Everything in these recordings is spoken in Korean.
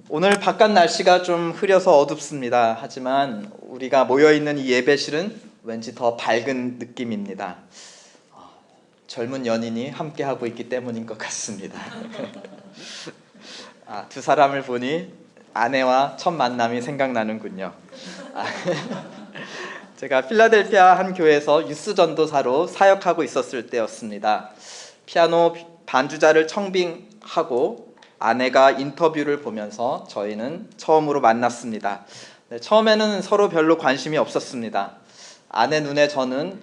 오늘 바깥 날씨가 좀 흐려서 어둡습니다. 하지만 우리가 모여있는 이 예배실은 왠지 더 밝은 느낌입니다. 젊은 연인이 함께하고 있기 때문인 것 같습니다. 두 사람을 보니 아내와 첫 만남이 생각나는군요. 제가 필라델피아 한 교회에서 유스 전도사로 사역하고 있었을 때였습니다. 피아노 반주자를 청빙하고 아내가 인터뷰를 보면서 저희는 처음으로 만났습니다. 처음에는 서로 별로 관심이 없었습니다. 아내 눈에 저는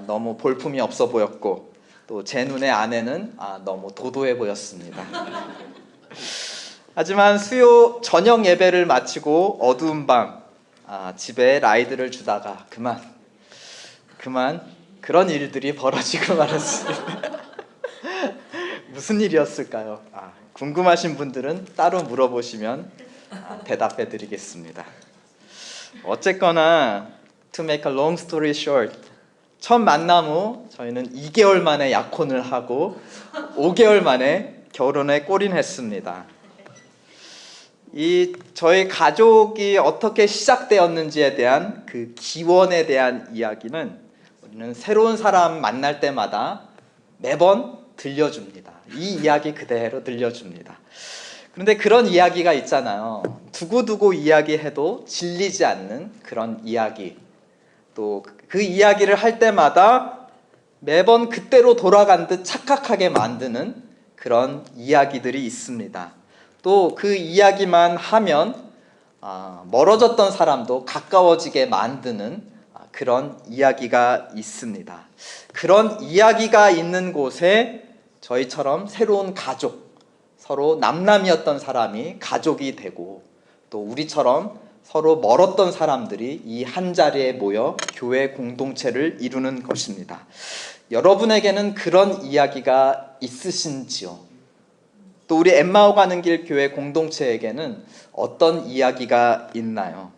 너무 볼품이 없어 보였고, 또 제 눈에 아내는 너무 도도해 보였습니다. 하지만 수요 저녁 예배를 마치고 어두운 밤 집에 라이드를 주다가 그만 그런 일들이 벌어지고 말았습니다. 무슨 일이었을까요? 궁금하신 분들은 따로 물어보시면 대답해 드리겠습니다. 어쨌거나 to make a long story short, 첫 만남 후 저희는 2개월 만에 약혼을 하고 5개월 만에 결혼에 골인했습니다. 저희 가족이 어떻게 시작되었는지에 대한 그 기원에 대한 이야기는 우리는 새로운 사람 만날 때마다 매번 들려줍니다. 이 이야기 그대로 들려줍니다. 그런데 그런 이야기가 있잖아요. 두고두고 이야기해도 질리지 않는 그런 이야기, 또 그 이야기를 할 때마다 매번 그때로 돌아간 듯 착각하게 만드는 그런 이야기들이 있습니다. 또 그 이야기만 하면 멀어졌던 사람도 가까워지게 만드는 그런 이야기가 있습니다. 그런 이야기가 있는 곳에 저희처럼 새로운 가족, 서로 남남이었던 사람이 가족이 되고, 또 우리처럼 서로 멀었던 사람들이 이 한 자리에 모여 교회 공동체를 이루는 것입니다. 여러분에게는 그런 이야기가 있으신지요? 또 우리 엠마오 가는 길 교회 공동체에게는 어떤 이야기가 있나요?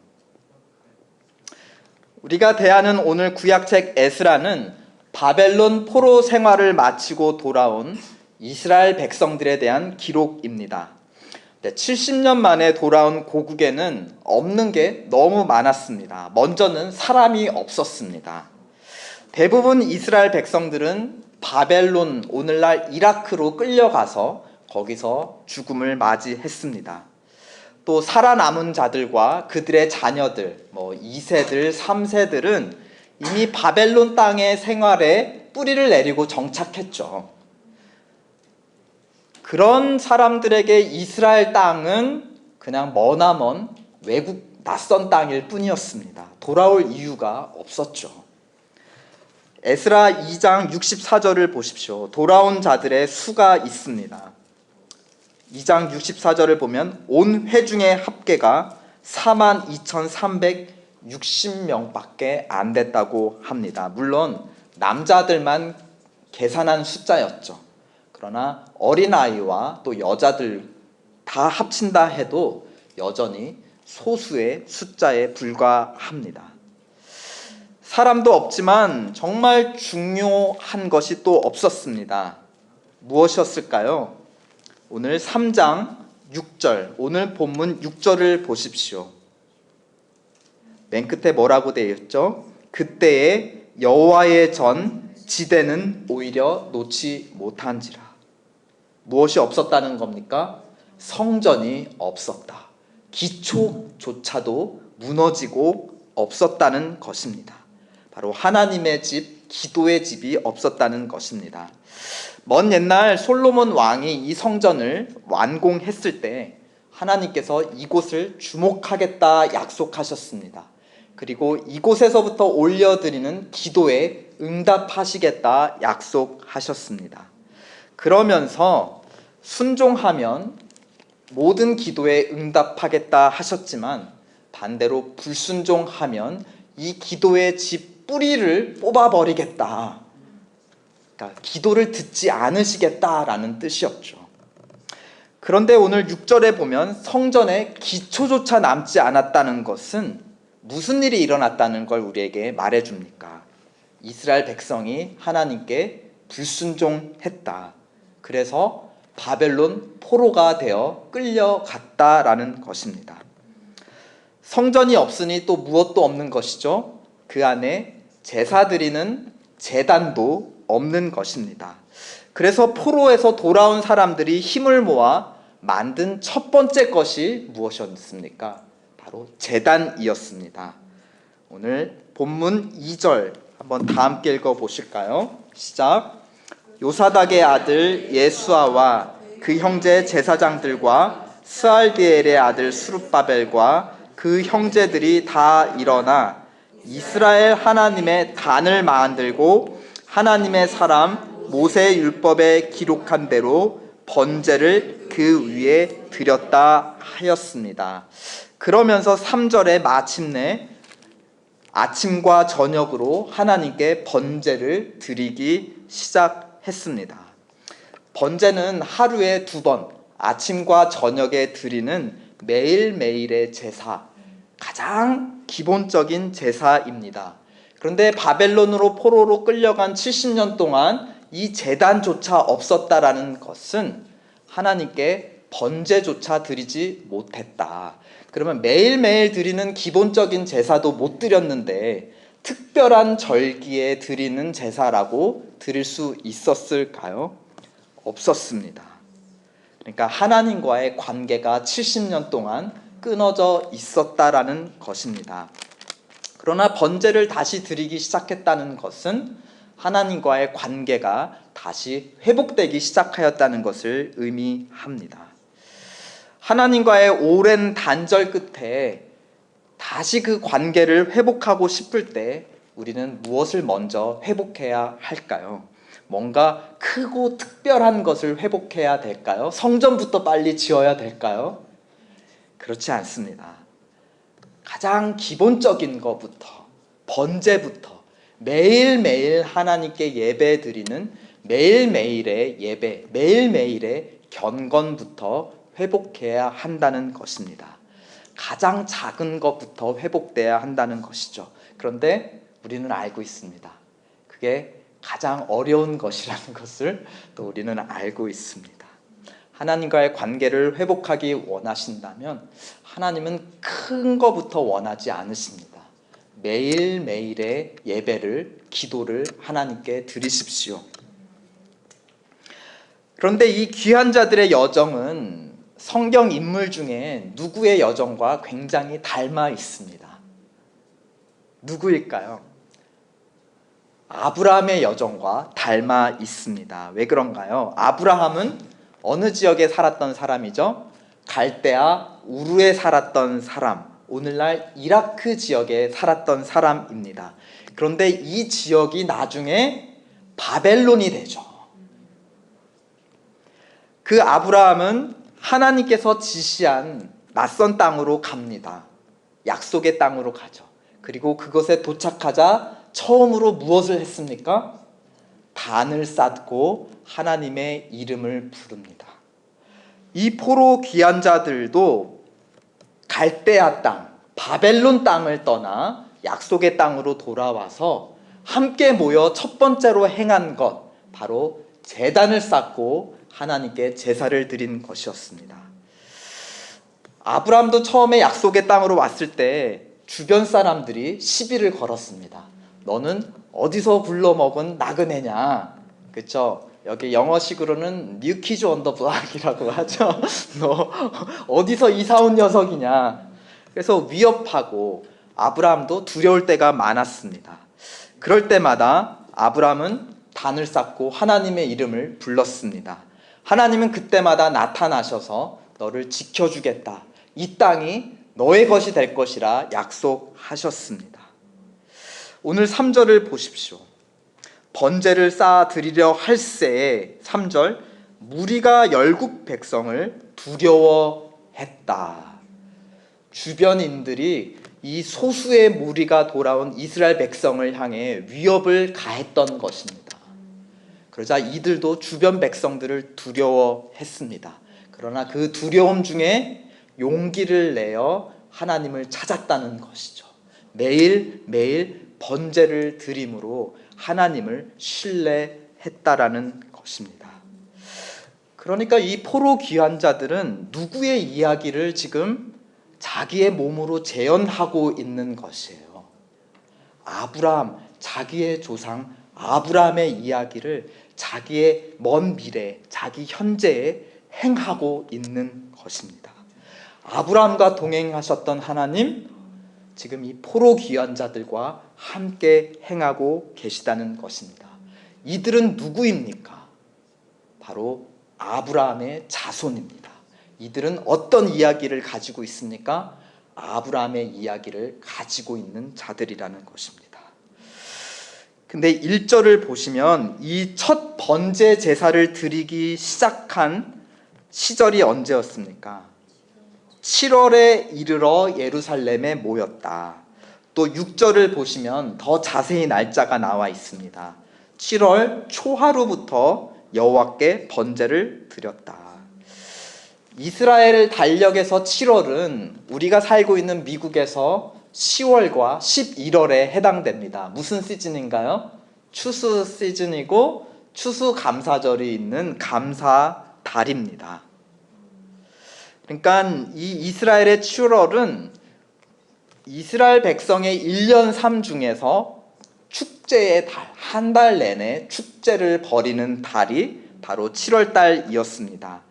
우리가 대하는 오늘 구약책 에스라는 바벨론 포로 생활을 마치고 돌아온 이스라엘 백성들에 대한 기록입니다. 70년 만에 돌아온 고국에는 없는 게 너무 많았습니다. 먼저는 사람이 없었습니다. 대부분 이스라엘 백성들은 바벨론, 오늘날 이라크로 끌려가서 거기서 죽음을 맞이했습니다. 또 살아남은 자들과 그들의 자녀들, 2세들, 3세들은 이미 바벨론 땅의 생활에 뿌리를 내리고 정착했죠. 그런 사람들에게 이스라엘 땅은 그냥 머나먼 외국 낯선 땅일 뿐이었습니다. 돌아올 이유가 없었죠. 에스라 2장 64절을 보십시오. 돌아온 자들의 수가 있습니다. 2장 64절을 보면 온 회중의 합계가 42,360명밖에 안 됐다고 합니다. 물론 남자들만 계산한 숫자였죠. 그러나 어린아이와 또 여자들 다 합친다 해도 여전히 소수의 숫자에 불과합니다. 사람도 없지만 정말 중요한 것이 또 없었습니다. 무엇이었을까요? 오늘 3장 6절, 오늘 본문 6절을 보십시오. 맨 끝에 뭐라고 되어 있죠? 그때에 여호와의 전 지대는 오히려 놓지 못한지라. 무엇이 없었다는 겁니까? 성전이 없었다. 기초조차도 무너지고 없었다는 것입니다. 바로 하나님의 집, 기도의 집이 없었다는 것입니다. 먼 옛날 솔로몬 왕이 이 성전을 완공했을 때 하나님께서 이곳을 주목하겠다 약속하셨습니다. 그리고 이곳에서부터 올려드리는 기도에 응답하시겠다 약속하셨습니다. 그러면서 순종하면 모든 기도에 응답하겠다 하셨지만 반대로 불순종하면 이 기도의 집 뿌리를 뽑아버리겠다. 그러니까 기도를 듣지 않으시겠다라는 뜻이었죠. 그런데 오늘 6절에 보면 성전에 기초조차 남지 않았다는 것은 무슨 일이 일어났다는 걸 우리에게 말해줍니까? 이스라엘 백성이 하나님께 불순종했다. 그래서 바벨론 포로가 되어 끌려갔다라는 것입니다. 성전이 없으니 또 무엇도 없는 것이죠. 그 안에 제사 드리는 제단도 없는 것입니다. 그래서 포로에서 돌아온 사람들이 힘을 모아 만든 첫 번째 것이 무엇이었습니까? 바로 제단이었습니다. 오늘 본문 2절 한번 다 함께 읽어보실까요? 시작. 요사닥의 아들 예수아와 그 형제 제사장들과 스알디엘의 아들 수룹바벨과 그 형제들이 다 일어나 이스라엘 하나님의 단을 만들고 하나님의 사람 모세 율법에 기록한 대로 번제를 그 위에 드렸다 하였습니다. 그러면서 3절에 마침내 아침과 저녁으로 하나님께 번제를 드리기 시작했습니다. 번제는 하루에 2번 아침과 저녁에 드리는 매일매일의 제사, 가장 기본적인 제사입니다. 그런데 바벨론으로 포로로 끌려간 70년 동안 이 제단조차 없었다라는 것은 하나님께 번제조차 드리지 못했다. 그러면 매일매일 드리는 기본적인 제사도 못 드렸는데 특별한 절기에 드리는 제사라고 드릴 수 있었을까요? 없었습니다. 그러니까 하나님과의 관계가 70년 동안 끊어져 있었다라는 것입니다. 그러나 번제를 다시 드리기 시작했다는 것은 하나님과의 관계가 다시 회복되기 시작하였다는 것을 의미합니다. 하나님과의 오랜 단절 끝에 다시 그 관계를 회복하고 싶을 때 우리는 무엇을 먼저 회복해야 할까요? 뭔가 크고 특별한 것을 회복해야 될까요? 성전부터 빨리 지어야 될까요? 그렇지 않습니다. 가장 기본적인 것부터, 번제부터, 매일매일 하나님께 예배 드리는 매일매일의 예배, 매일매일의 경건부터 회복해야 한다는 것입니다. 가장 작은 것부터 회복돼야 한다는 것이죠. 그런데 우리는 알고 있습니다. 그게 가장 어려운 것이라는 것을 또 우리는 알고 있습니다. 하나님과의 관계를 회복하기 원하신다면 하나님은 큰 것부터 원하지 않으십니다. 매일매일의 예배를, 기도를 하나님께 드리십시오. 그런데 이 귀한 자들의 여정은 성경 인물 중에 누구의 여정과 굉장히 닮아 있습니다. 누구일까요? 아브라함의 여정과 닮아 있습니다. 왜 그런가요? 아브라함은 어느 지역에 살았던 사람이죠? 갈대아 우르에 살았던 사람, 오늘날 이라크 지역에 살았던 사람입니다. 그런데 이 지역이 나중에 바벨론이 되죠. 그 아브라함은 하나님께서 지시한 낯선 땅으로 갑니다. 약속의 땅으로 가죠. 그리고 그것에 도착하자 처음으로 무엇을 했습니까? 단을 쌓고 하나님의 이름을 부릅니다. 이 포로 귀한 자들도 갈대아 땅, 바벨론 땅을 떠나 약속의 땅으로 돌아와서 함께 모여 첫 번째로 행한 것, 바로 제단을 쌓고 하나님께 제사를 드린 것이었습니다. 아브라함도 처음에 약속의 땅으로 왔을 때 주변 사람들이 시비를 걸었습니다. 너는 어디서 굴러먹은 나그네냐? 그쵸? 여기 영어식으로는 뉴 키즈 온 더 블락이라고 하죠. 너 어디서 이사 온 녀석이냐? 그래서 위협하고 아브라함도 두려울 때가 많았습니다. 그럴 때마다 아브라함은 단을 쌓고 하나님의 이름을 불렀습니다. 하나님은 그때마다 나타나셔서 너를 지켜주겠다. 이 땅이 너의 것이 될 것이라 약속하셨습니다. 오늘 3절을 보십시오. 번제를 쌓아 드리려 할새에 3절 무리가 열국 백성을 두려워했다. 주변인들이 이 소수의 무리가 돌아온 이스라엘 백성을 향해 위협을 가했던 것입니다. 그러자 이들도 주변 백성들을 두려워했습니다. 그러나 그 두려움 중에 용기를 내어 하나님을 찾았다는 것이죠. 매일매일 번제를 드림으로 하나님을 신뢰했다라는 것입니다. 그러니까 이 포로 귀환자들은 누구의 이야기를 지금 자기의 몸으로 재현하고 있는 것이에요. 아브라함, 자기의 조상 아브라함의 이야기를 자기의 먼 미래, 자기 현재에 행하고 있는 것입니다. 아브라함과 동행하셨던 하나님, 지금 이 포로 귀환자들과 함께 행하고 계시다는 것입니다. 이들은 누구입니까? 바로 아브라함의 자손입니다. 이들은 어떤 이야기를 가지고 있습니까? 아브라함의 이야기를 가지고 있는 자들이라는 것입니다. 근데 1절을 보시면 이 첫 번제 제사를 드리기 시작한 시절이 언제였습니까? 7월에 이르러 예루살렘에 모였다. 또 6절을 보시면 더 자세히 날짜가 나와 있습니다. 7월 초하루부터 여호와께 번제를 드렸다. 이스라엘 달력에서 7월은 우리가 살고 있는 미국에서 10월과 11월에 해당됩니다. 무슨 시즌인가요? 추수 시즌이고 추수감사절이 있는 감사달입니다. 그러니까 이 이스라엘의 7월은 이스라엘 백성의 1년 삶 중에서 축제의 달, 한 달 내내 축제를 벌이는 달이 바로 7월 달이었습니다.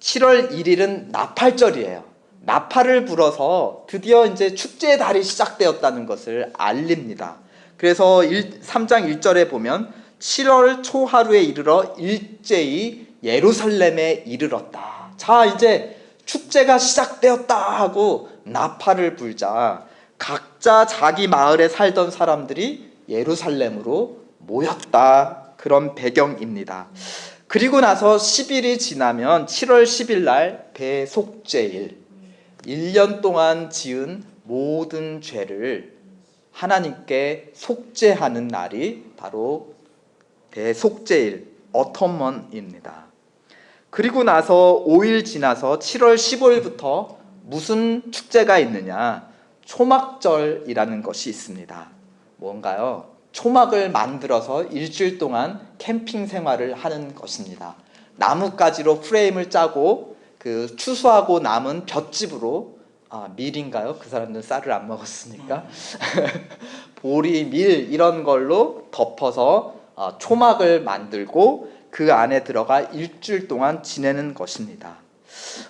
7월 1일은 나팔절이에요. 나팔을 불어서 드디어 이제 축제의 달이 시작되었다는 것을 알립니다. 그래서 3장 1절에 보면 7월 초하루에 이르러 일제히 예루살렘에 이르렀다. 자, 이제 축제가 시작되었다 하고 나팔을 불자 각자 자기 마을에 살던 사람들이 예루살렘으로 모였다. 그런 배경입니다. 그리고 나서 10일이 지나면 7월 10일 날 대속죄일, 1년 동안 지은 모든 죄를 하나님께 속죄하는 날이 바로 대속죄일, 어텀먼입니다. 그리고 나서 5일 지나서 7월 15일부터 무슨 축제가 있느냐? 초막절이라는 것이 있습니다. 뭔가요? 초막을 만들어서 일주일 동안 캠핑 생활을 하는 것입니다. 나뭇가지로 프레임을 짜고 그 추수하고 남은 볏짚으로 밀인가요? 그 사람들은 쌀을 안 먹었으니까 보리, 밀 이런 걸로 덮어서 초막을 만들고 그 안에 들어가 일주일 동안 지내는 것입니다.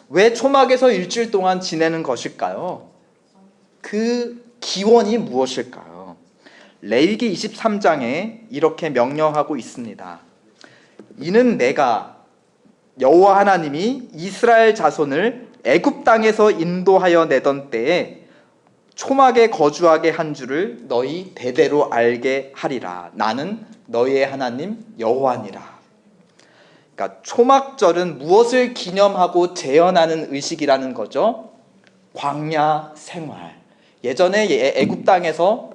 왜 초막에서 일주일 동안 지내는 것일까요? 그 기원이 무엇일까요? 레위기 23장에 이렇게 명령하고 있습니다. 이는 내가 여호와 하나님이 이스라엘 자손을 애굽 땅에서 인도하여 내던 때에 초막에 거주하게 한 줄을 너희 대대로 알게 하리라. 나는 너희의 하나님 여호와니라. 그러니까 초막절은 무엇을 기념하고 재현하는 의식이라는 거죠? 광야 생활. 예전에 애굽 땅에서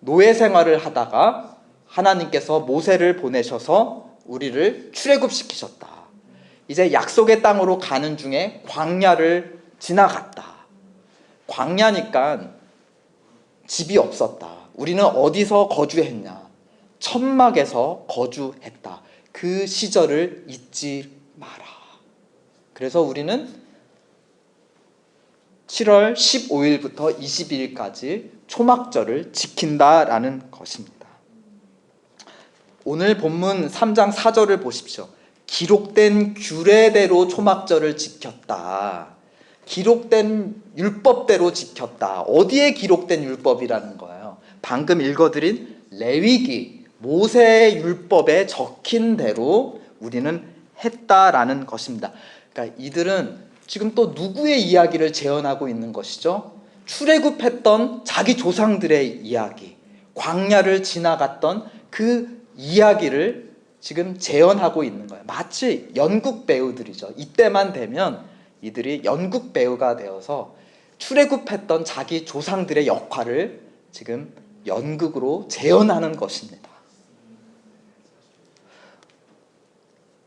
노예 생활을 하다가 하나님께서 모세를 보내셔서 우리를 출애굽시키셨다. 이제 약속의 땅으로 가는 중에 광야를 지나갔다. 광야니까 집이 없었다. 우리는 어디서 거주했냐? 천막에서 거주했다. 그 시절을 잊지 마라. 그래서 우리는 7월 15일부터 20일까지 초막절을 지킨다라는 것입니다. 오늘 본문 3장 4절을 보십시오. 기록된 규례대로 초막절을 지켰다. 기록된 율법대로 지켰다. 어디에 기록된 율법이라는 거예요? 방금 읽어드린 레위기, 모세의 율법에 적힌 대로 우리는 했다라는 것입니다. 그러니까 이들은 지금 또 누구의 이야기를 재현하고 있는 것이죠? 출애굽했던 자기 조상들의 이야기, 광야를 지나갔던 그 이야기를 지금 재현하고 있는 거예요. 마치 연극 배우들이죠. 이때만 되면 이들이 연극 배우가 되어서 출애굽했던 자기 조상들의 역할을 지금 연극으로 재현하는 것입니다.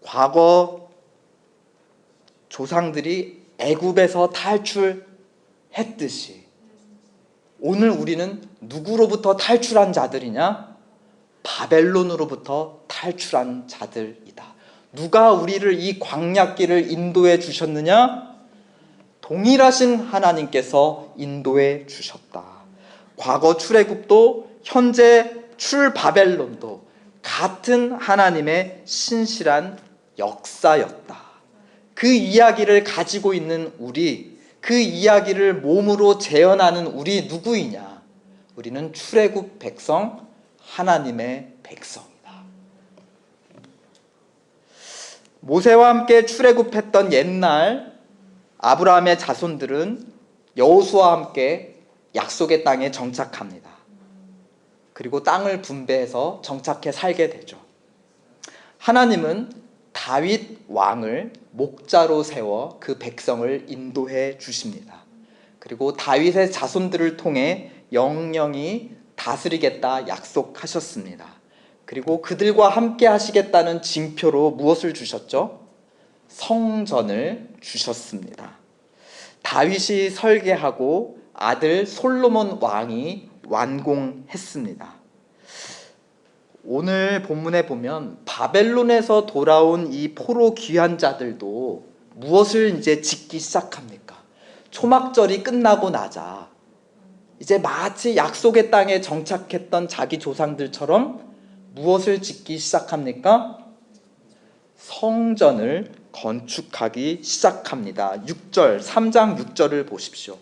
과거 조상들이 애굽에서 탈출했듯이 오늘 우리는 누구로부터 탈출한 자들이냐? 바벨론으로부터 탈출한 자들이다. 누가 우리를 이 광야길을 인도해 주셨느냐? 동일하신 하나님께서 인도해 주셨다. 과거 출애굽도 현재 출바벨론도 같은 하나님의 신실한 역사였다. 그 이야기를 가지고 있는 우리, 그 이야기를 몸으로 재현하는 우리 누구이냐? 우리는 출애굽 백성, 하나님의 백성이다. 모세와 함께 출애굽했던 옛날 아브라함의 자손들은 여호수아와 함께 약속의 땅에 정착합니다. 그리고 땅을 분배해서 정착해 살게 되죠. 하나님은 다윗 왕을 목자로 세워 그 백성을 인도해 주십니다. 그리고 다윗의 자손들을 통해 영영이 다스리겠다 약속하셨습니다. 그리고 그들과 함께 하시겠다는 징표로 무엇을 주셨죠? 성전을 주셨습니다. 다윗이 설계하고 아들 솔로몬 왕이 완공했습니다. 오늘 본문에 보면 바벨론에서 돌아온 이 포로 귀환자들도 무엇을 이제 짓기 시작합니까? 초막절이 끝나고 나자 이제 마치 약속의 땅에 정착했던 자기 조상들처럼 무엇을 짓기 시작합니까? 성전을 건축하기 시작합니다. 6절, 3장 6절을 보십시오.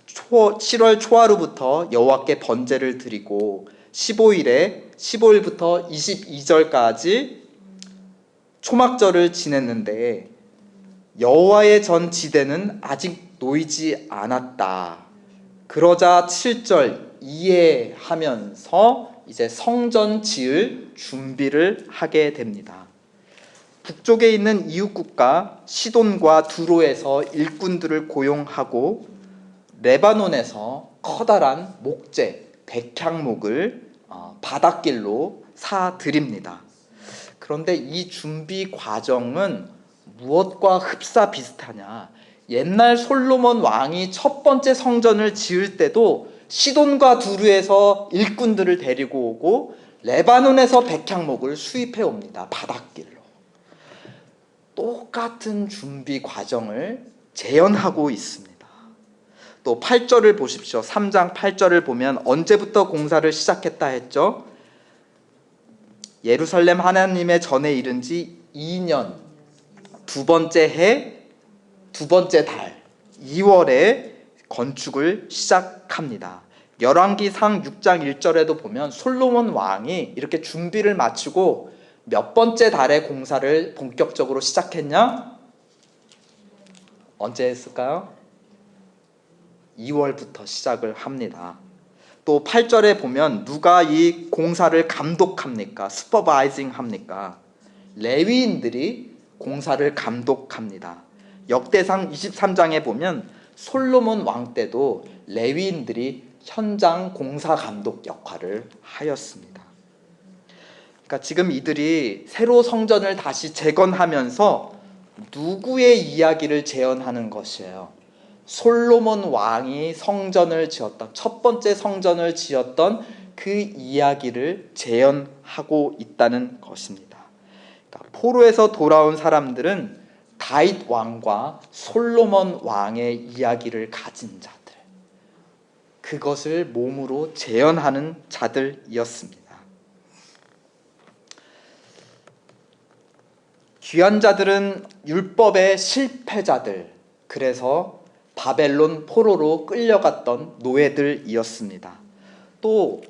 7월 초하루부터 여호와께 번제를 드리고 15일부터 22절까지 초막절을 지냈는데 여호와의 전 지대는 아직 놓이지 않았다. 그러자 7절 이해하면서 이제 성전 지을 준비를 하게 됩니다. 북쪽에 있는 이웃국가 시돈과 두로에서 일꾼들을 고용하고 레바논에서 커다란 목재, 백향목을 바닷길로 사들입니다. 그런데 이 준비 과정은 무엇과 흡사 비슷하냐? 옛날 솔로몬 왕이 첫 번째 성전을 지을 때도 시돈과 두루에서 일꾼들을 데리고 오고 레바논에서 백향목을 수입해 옵니다. 바닷길로. 똑같은 준비 과정을 재현하고 있습니다. 또 8절을 보십시오. 3장 8절을 보면 언제부터 공사를 시작했다 했죠? 예루살렘 하나님의 전에 이른 지 2년 두 번째 해 두 번째 달 2월에 건축을 시작합니다. 열왕기상 6장 1절에도 보면 솔로몬 왕이 이렇게 준비를 마치고 몇 번째 달에 공사를 본격적으로 시작했냐? 언제 했을까요? 2월부터 시작을 합니다. 또 8절에 보면 누가 이 공사를 감독합니까? 슈퍼바이징 합니까? 레위인들이 공사를 감독합니다. 역대상 23장에 보면 솔로몬 왕 때도 레위인들이 현장 공사 감독 역할을 하였습니다. 그러니까 지금 이들이 새로 성전을 다시 재건하면서 누구의 이야기를 재현하는 것이에요? 솔로몬 왕이 성전을 지었던 첫 번째 성전을 지었던 그 이야기를 재현하고 있다는 것입니다. 그러니까 포로에서 돌아온 사람들은 다윗 왕과 솔로몬 왕의 이야기를 가진 자들, 그것을 몸으로 재현하는 자들이었습니다. 귀환자들은 율법의 실패자들, 그래서 바벨론 포로로 끌려갔던 노예들이었습니다. 또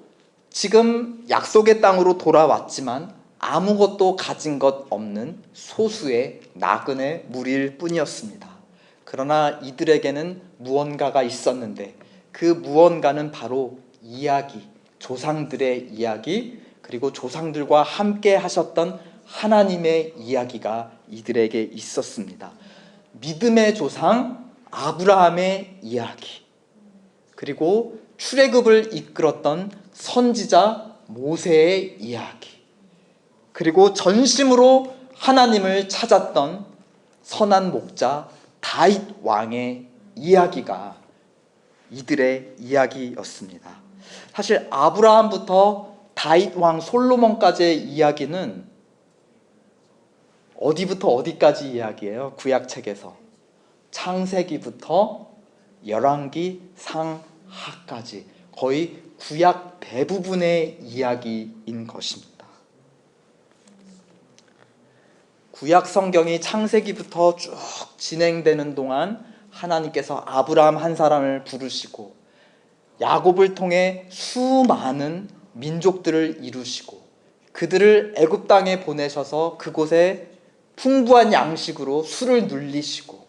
지금 약속의 땅으로 돌아왔지만 아무것도 가진 것 없는 소수의 나그네 무리일 뿐이었습니다. 그러나 이들에게는 무언가가 있었는데 그 무언가는 바로 이야기, 조상들의 이야기, 그리고 조상들과 함께 하셨던 하나님의 이야기가 이들에게 있었습니다. 믿음의 조상 아브라함의 이야기, 그리고 출애굽을 이끌었던 선지자 모세의 이야기, 그리고 전심으로 하나님을 찾았던 선한 목자 다윗 왕의 이야기가 이들의 이야기였습니다. 사실 아브라함부터 다윗 왕 솔로몬까지의 이야기는 어디부터 어디까지 이야기해요? 구약책에서 창세기부터 열왕기 상하까지 거의 구약 대부분의 이야기인 것입니다. 구약 성경이 창세기부터 쭉 진행되는 동안 하나님께서 아브라함 한 사람을 부르시고 야곱을 통해 수많은 민족들을 이루시고 그들을 애굽 땅에 보내셔서 그곳에 풍부한 양식으로 술을 눌리시고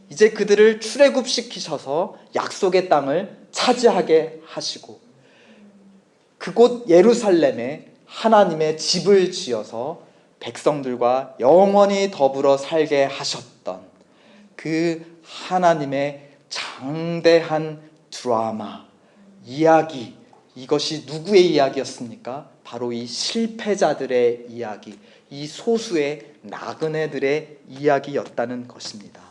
이제 그들을 출애굽시키셔서 약속의 땅을 차지하게 하시고 그곳 예루살렘에 하나님의 집을 지어서 백성들과 영원히 더불어 살게 하셨던 그 하나님의 장대한 드라마, 이야기, 이것이 누구의 이야기였습니까? 바로 이 실패자들의 이야기, 이 소수의 나그네들의 이야기였다는 것입니다.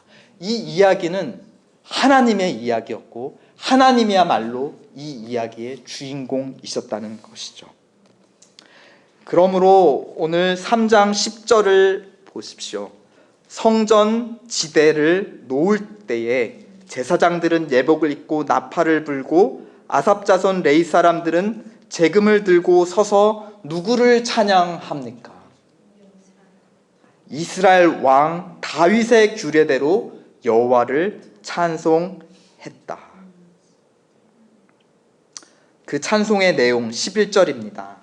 이 이야기는 하나님의 이야기였고 하나님이야말로 이 이야기의 주인공이셨다는 것이죠. 그러므로 오늘 3장 10절을 보십시오. 성전 지대를 놓을 때에 제사장들은 예복을 입고 나팔을 불고 아삽 자손 레위 사람들은 재금을 들고 서서 누구를 찬양합니까? 이스라엘 왕 다윗의 규례대로 여호와를 찬송했다. 그 찬송의 내용 11절입니다.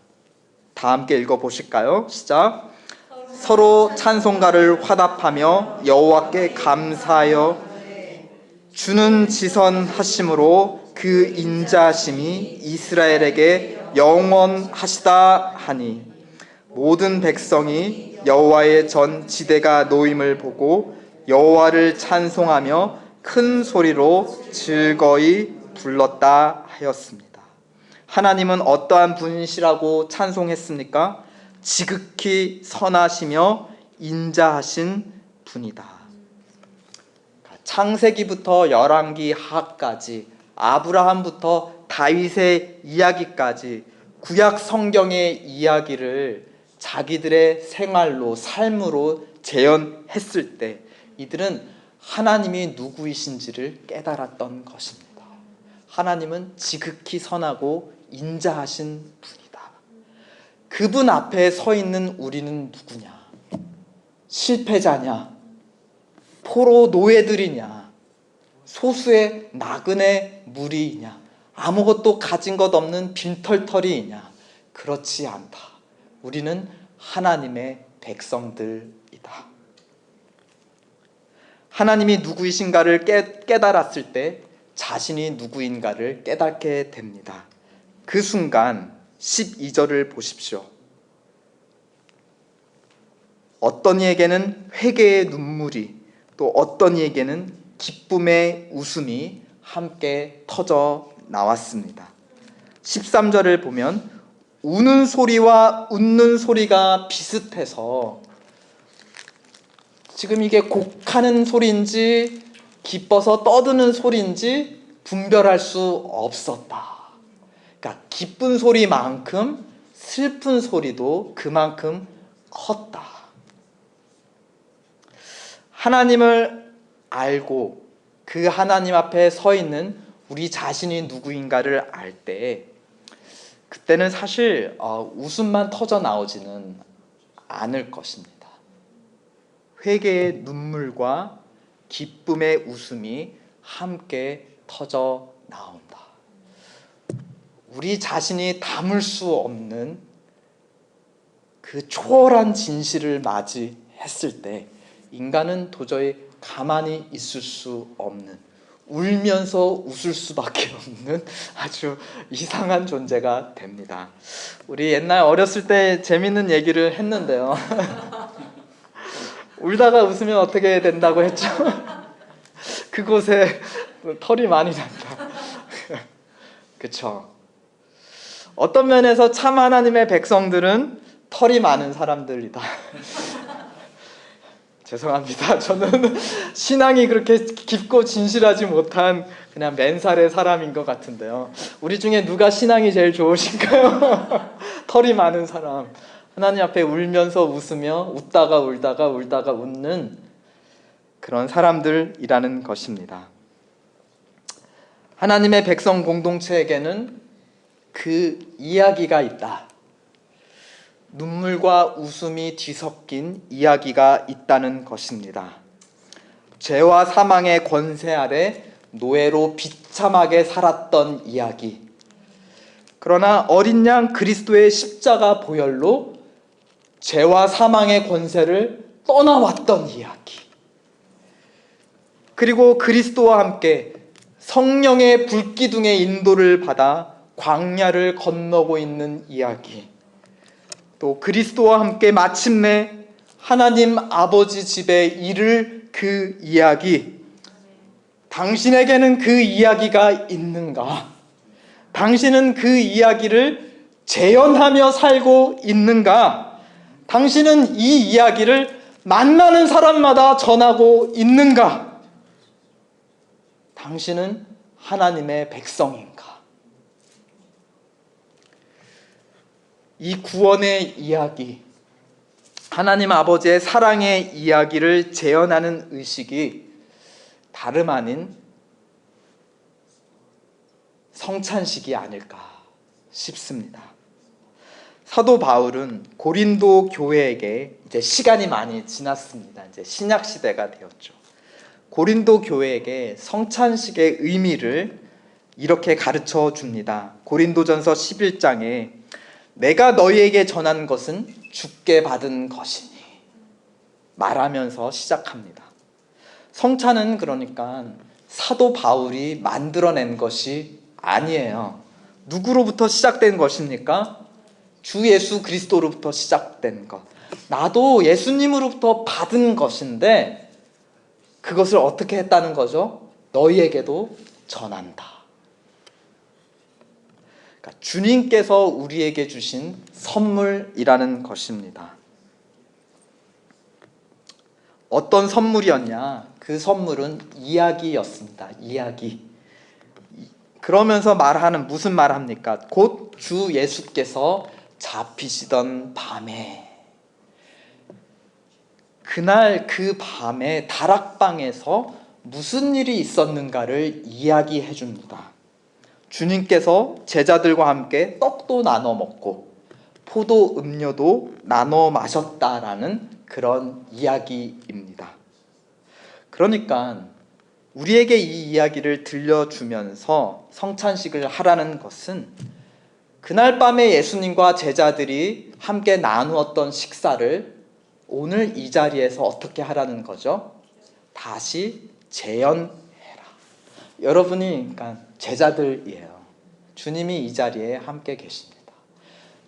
다 함께 읽어보실까요? 시작. 서로 찬송가를 화답하며 여호와께 감사하여 주는 지선하심으로 그 인자하심이 이스라엘에게 영원하시다 하니 모든 백성이 여호와의 전 지대가 놓임을 보고 여호와를 찬송하며 큰 소리로 즐거이 불렀다 하였습니다. 하나님은 어떠한 분이시라고 찬송했습니까? 지극히 선하시며 인자하신 분이다. 창세기부터 열왕기 하까지 아브라함부터 다윗의 이야기까지 구약 성경의 이야기를 자기들의 생활로 삶으로 재현했을 때 이들은 하나님이 누구이신지를 깨달았던 것입니다. 하나님은 지극히 선하고 인자하신 분이다. 그분 앞에 서 있는 우리는 누구냐? 실패자냐? 포로 노예들이냐? 소수의 나그네 무리이냐? 아무것도 가진 것 없는 빈털터리이냐? 그렇지 않다. 우리는 하나님의 백성들이다. 하나님이 누구이신가를 깨달았을 때 자신이 누구인가를 깨닫게 됩니다. 그 순간 12절을 보십시오. 어떤 이에게는 회개의 눈물이 또 어떤 이에게는 기쁨의 웃음이 함께 터져 나왔습니다. 13절을 보면 우는 소리와 웃는 소리가 비슷해서 지금 이게 곡하는 소리인지 기뻐서 떠드는 소리인지 분별할 수 없었다. 그러니까 기쁜 소리만큼 슬픈 소리도 그만큼 컸다. 하나님을 알고 그 하나님 앞에 서 있는 우리 자신이 누구인가를 알 때 그때는 사실 웃음만 터져 나오지는 않을 것입니다. 회개의 눈물과 기쁨의 웃음이 함께 터져 나온다. 우리 자신이 담을 수 없는 그 초월한 진실을 맞이했을 때 인간은 도저히 가만히 있을 수 없는, 울면서 웃을 수밖에 없는 아주 이상한 존재가 됩니다. 우리 옛날 어렸을 때 재밌는 얘기를 했는데요. 울다가 웃으면 어떻게 된다고 했죠? 그곳에 털이 많이 난다. 그쵸? 어떤 면에서 참 하나님의 백성들은 털이 많은 사람들이다. 죄송합니다. 저는 신앙이 그렇게 깊고 진실하지 못한 그냥 맨살의 사람인 것 같은데요. 우리 중에 누가 신앙이 제일 좋으신가요? 털이 많은 사람. 하나님 앞에 울면서 웃으며 웃다가 울다가 울다가 웃는 그런 사람들이라는 것입니다. 하나님의 백성 공동체에게는 그 이야기가 있다. 눈물과 웃음이 뒤섞인 이야기가 있다는 것입니다. 죄와 사망의 권세 아래 노예로 비참하게 살았던 이야기. 그러나 어린 양 그리스도의 십자가 보혈로 죄와 사망의 권세를 떠나왔던 이야기. 그리고 그리스도와 함께 성령의 불기둥의 인도를 받아 광야를 건너고 있는 이야기. 또 그리스도와 함께 마침내 하나님 아버지 집에 이를 그 이야기. 당신에게는 그 이야기가 있는가? 당신은 그 이야기를 재현하며 살고 있는가? 당신은 이 이야기를 만나는 사람마다 전하고 있는가? 당신은 하나님의 백성인가? 이 구원의 이야기, 하나님 아버지의 사랑의 이야기를 재현하는 의식이 다름 아닌 성찬식이 아닐까 싶습니다. 사도 바울은 고린도 교회에게 이제 시간이 많이 지났습니다. 이제 신약 시대가 되었죠. 고린도 교회에게 성찬식의 의미를 이렇게 가르쳐 줍니다. 고린도전서 11장에 내가 너희에게 전한 것은 주께 받은 것이니 말하면서 시작합니다. 성찬은 그러니까 사도 바울이 만들어낸 것이 아니에요. 누구로부터 시작된 것입니까? 주 예수 그리스도로부터 시작된 것. 나도 예수님으로부터 받은 것인데 그것을 어떻게 했다는 거죠? 너희에게도 전한다. 그러니까 주님께서 우리에게 주신 선물이라는 것입니다. 어떤 선물이었냐? 그 선물은 이야기였습니다. 이야기. 그러면서 무슨 말 합니까? 곧 주 예수께서 잡히시던 밤에, 그날 그 밤에 다락방에서 무슨 일이 있었는가를 이야기해 줍니다. 주님께서 제자들과 함께 떡도 나눠 먹고 포도 음료도 나눠 마셨다라는 그런 이야기입니다. 그러니까 우리에게 이 이야기를 들려주면서 성찬식을 하라는 것은 그날 밤에 예수님과 제자들이 함께 나누었던 식사를 오늘 이 자리에서 어떻게 하라는 거죠? 다시 재현해라. 여러분이 그러니까 제자들이에요. 주님이 이 자리에 함께 계십니다.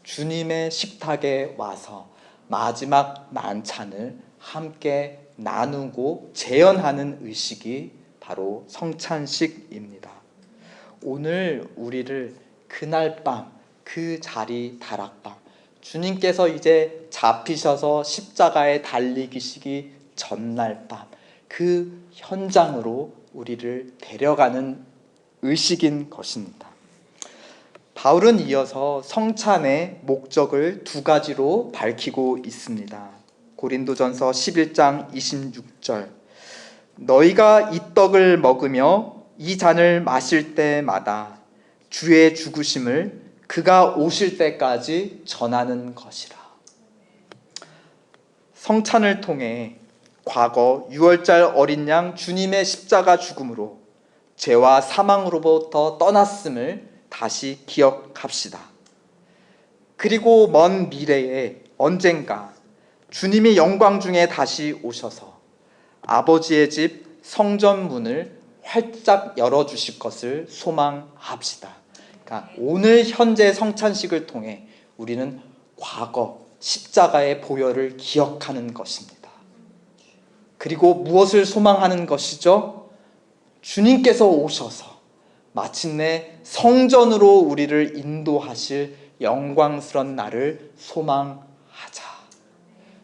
주님의 식탁에 와서 마지막 만찬을 함께 나누고 재현하는 의식이 바로 성찬식입니다. 오늘 우리를 그날 밤, 그 자리 다락방, 주님께서 이제 잡히셔서 십자가에 달리시기 전날 밤, 그 현장으로 우리를 데려가는 의식인 것입니다. 바울은 이어서 성찬의 목적을 두 가지로 밝히고 있습니다. 고린도전서 11장 26절, 너희가 이 떡을 먹으며 이 잔을 마실 때마다 주의 죽으심을 그가 오실 때까지 전하는 것이라. 성찬을 통해 과거 6월절 어린 양 주님의 십자가 죽음으로 죄와 사망으로부터 떠났음을 다시 기억합시다. 그리고 먼 미래에 언젠가 주님이 영광 중에 다시 오셔서 아버지의 집 성전 문을 활짝 열어주실 것을 소망합시다. 그러니까 오늘 현재 성찬식을 통해 우리는 과거 십자가의 보혈을 기억하는 것입니다. 그리고 무엇을 소망하는 것이죠? 주님께서 오셔서 마침내 성전으로 우리를 인도하실 영광스러운 날을 소망하자.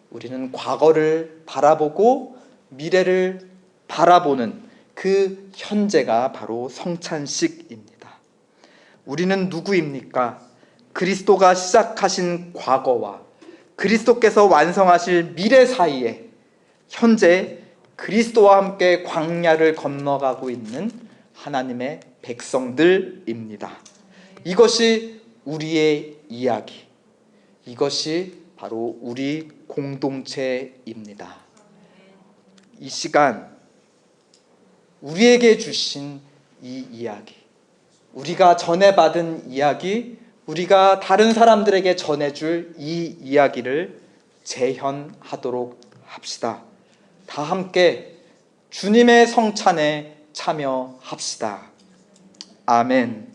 우리는 과거를 바라보고 미래를 바라보는 그 현재가 바로 성찬식입니다. 우리는 누구입니까? 그리스도가 시작하신 과거와 그리스도께서 완성하실 미래 사이에 현재 그리스도와 함께 광야를 건너가고 있는 하나님의 백성들입니다. 이것이 우리의 이야기, 이것이 바로 우리 공동체입니다. 이 시간 우리에게 주신 이 이야기, 우리가 전해받은 이야기, 우리가 다른 사람들에게 전해줄 이 이야기를 재현하도록 합시다. 다 함께 주님의 성찬에 참여합시다. 아멘.